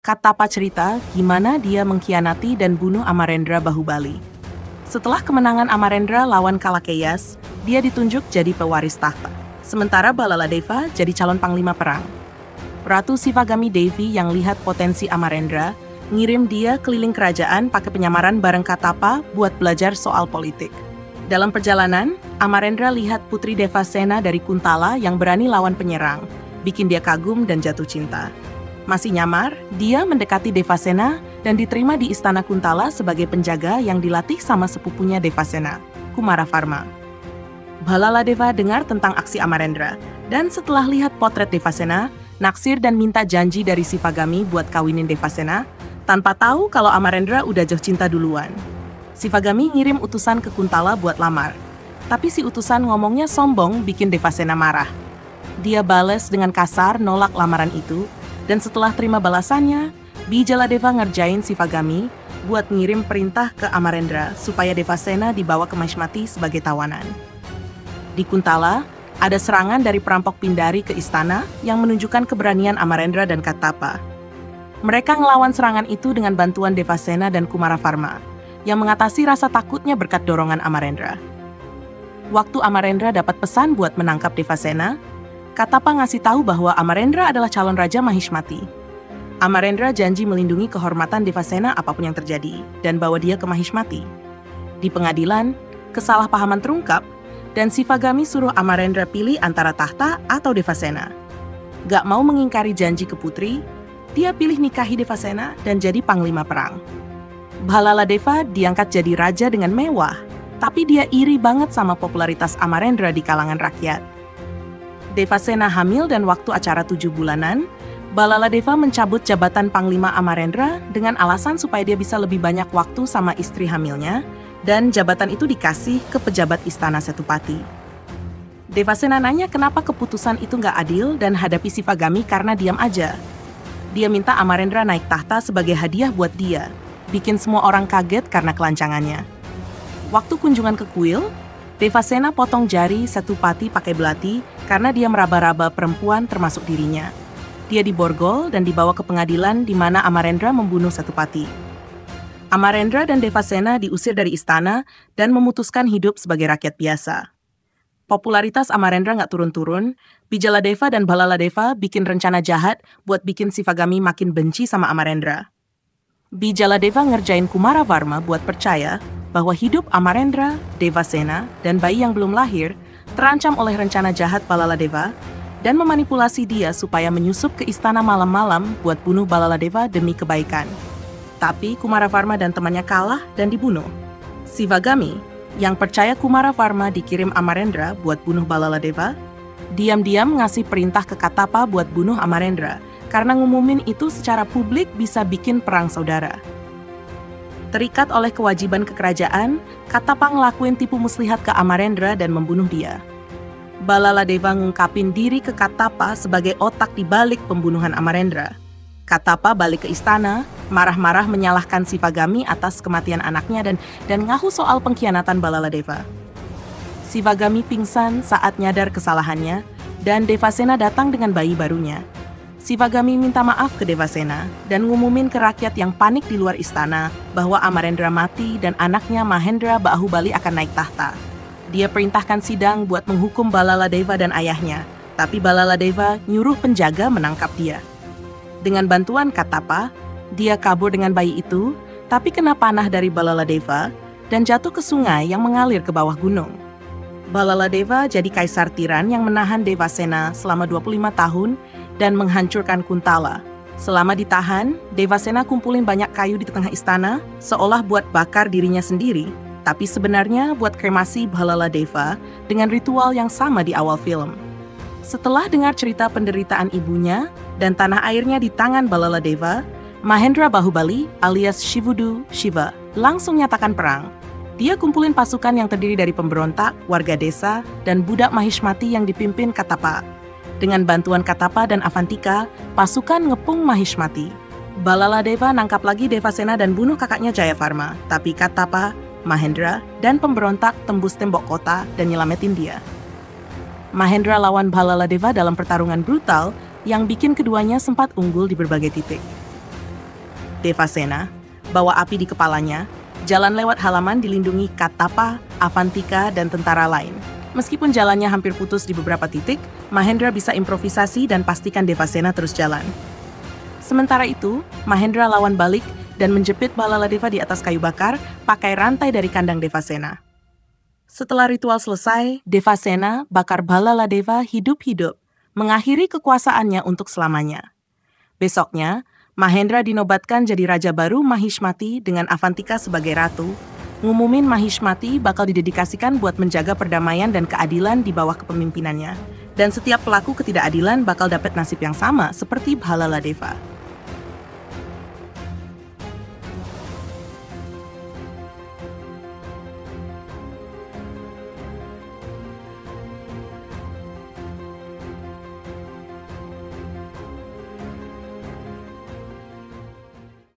Katapa cerita gimana dia mengkhianati dan bunuh Amarendra Bahubali. Setelah kemenangan Amarendra lawan Kalakeyas, dia ditunjuk jadi pewaris tahta. Sementara Balaladeva jadi calon panglima perang. Ratu Sivagami Devi yang lihat potensi Amarendra, ngirim dia keliling kerajaan pakai penyamaran bareng Katapa buat belajar soal politik. Dalam perjalanan, Amarendra lihat putri Devasena dari Kuntala yang berani lawan penyerang, bikin dia kagum dan jatuh cinta. Masih nyamar, dia mendekati Devasena dan diterima di Istana Kuntala sebagai penjaga yang dilatih sama sepupunya Devasena, Kumaravarma. Balaladeva dengar tentang aksi Amarendra, dan setelah lihat potret Devasena, naksir dan minta janji dari Sivagami buat kawinin Devasena, tanpa tahu kalau Amarendra udah jatuh cinta duluan. Sivagami ngirim utusan ke Kuntala buat lamar, tapi si utusan ngomongnya sombong bikin Devasena marah. Dia bales dengan kasar nolak lamaran itu, dan setelah terima balasannya, Bijaladeva ngerjain Sivagami buat ngirim perintah ke Amarendra supaya Devasena dibawa ke Mahishmati sebagai tawanan. Di Kuntala, ada serangan dari perampok Pindari ke istana yang menunjukkan keberanian Amarendra dan Katapa. Mereka ngelawan serangan itu dengan bantuan Devasena dan Kumaravarma, yang mengatasi rasa takutnya berkat dorongan Amarendra. Waktu Amarendra dapat pesan buat menangkap Devasena, Katapa ngasih tahu bahwa Amarendra adalah calon raja Mahishmati. Amarendra janji melindungi kehormatan Devasena apapun yang terjadi, dan bawa dia ke Mahishmati. Di pengadilan, kesalahpahaman terungkap, dan Sivagami suruh Amarendra pilih antara tahta atau Devasena. Gak mau mengingkari janji ke putri, dia pilih nikahi Devasena dan jadi panglima perang. Balaladeva diangkat jadi raja dengan mewah, tapi dia iri banget sama popularitas Amarendra di kalangan rakyat. Devasena hamil dan waktu acara 7 bulanan, Balaladeva mencabut jabatan Panglima Amarendra dengan alasan supaya dia bisa lebih banyak waktu sama istri hamilnya, dan jabatan itu dikasih ke pejabat Istana Setupati. Devasena nanya kenapa keputusan itu nggak adil dan hadapi Sivagami karena diam aja. Dia minta Amarendra naik tahta sebagai hadiah buat dia, bikin semua orang kaget karena kelancangannya. Waktu kunjungan ke kuil, Devasena potong jari Setupati pakai belati karena dia meraba-raba perempuan termasuk dirinya. Dia diborgol dan dibawa ke pengadilan di mana Amarendra membunuh Setupati. Amarendra dan Devasena diusir dari istana dan memutuskan hidup sebagai rakyat biasa. Popularitas Amarendra nggak turun-turun, Bijaladeva dan Balaladeva bikin rencana jahat buat bikin Sivagami makin benci sama Amarendra. Bijaladeva ngerjain Kumaravarma buat percaya bahwa hidup Amarendra, Devasena, dan bayi yang belum lahir terancam oleh rencana jahat Balaladeva dan memanipulasi dia supaya menyusup ke istana malam-malam buat bunuh Balaladeva demi kebaikan. Tapi Kumaravarma dan temannya kalah dan dibunuh. Sivagami, yang percaya Kumaravarma dikirim Amarendra buat bunuh Balaladeva, diam-diam ngasih perintah ke Katapa buat bunuh Amarendra karena ngumumin itu secara publik bisa bikin perang saudara. Terikat oleh kewajiban kekerajaan, Katapa ngelakuin tipu muslihat ke Amarendra dan membunuh dia. Balaladeva ngungkapin diri ke Katapa sebagai otak di balik pembunuhan Amarendra. Katapa balik ke istana, marah-marah menyalahkan Sivagami atas kematian anaknya dan ngaku soal pengkhianatan Balaladeva. Sivagami pingsan saat nyadar kesalahannya, dan Devasena datang dengan bayi barunya. Sivagami minta maaf ke Devasena dan ngumumin ke rakyat yang panik di luar istana bahwa Amarendra mati dan anaknya Mahendra Bahubali akan naik tahta. Dia perintahkan sidang buat menghukum Balaladeva dan ayahnya, tapi Balaladeva nyuruh penjaga menangkap dia. Dengan bantuan Katapa, dia kabur dengan bayi itu, tapi kena panah dari Balaladeva dan jatuh ke sungai yang mengalir ke bawah gunung. Balaladeva jadi kaisar tiran yang menahan Devasena selama 25 tahun dan menghancurkan Kuntala. Selama ditahan, Devasena kumpulin banyak kayu di tengah istana, seolah buat bakar dirinya sendiri, tapi sebenarnya buat kremasi Balaladeva dengan ritual yang sama di awal film. Setelah dengar cerita penderitaan ibunya dan tanah airnya di tangan Balaladeva, Mahendra Bahubali alias Shivudu Shiva langsung nyatakan perang. Dia kumpulin pasukan yang terdiri dari pemberontak, warga desa, dan budak Mahishmati yang dipimpin Katapa. Dengan bantuan Katapa dan Avantika, pasukan ngepung Mahishmati. Balaladeva nangkap lagi Devasena dan bunuh kakaknya Jayavarma, tapi Katapa, Mahendra, dan pemberontak tembus tembok kota dan nyelamatin dia. Mahendra lawan Balaladeva dalam pertarungan brutal yang bikin keduanya sempat unggul di berbagai titik. Devasena, bawa api di kepalanya, jalan lewat halaman dilindungi Katapa, Avantika, dan tentara lain. Meskipun jalannya hampir putus di beberapa titik, Mahendra bisa improvisasi dan pastikan Devasena terus jalan. Sementara itu, Mahendra lawan balik dan menjepit Balaladeva di atas kayu bakar pakai rantai dari kandang Devasena. Setelah ritual selesai, Devasena bakar Balaladeva hidup-hidup, mengakhiri kekuasaannya untuk selamanya. Besoknya, Mahendra dinobatkan jadi raja baru Mahishmati dengan Avantika sebagai ratu, ngumumin Mahishmati bakal didedikasikan buat menjaga perdamaian dan keadilan di bawah kepemimpinannya, dan setiap pelaku ketidakadilan bakal dapat nasib yang sama seperti Balaladeva.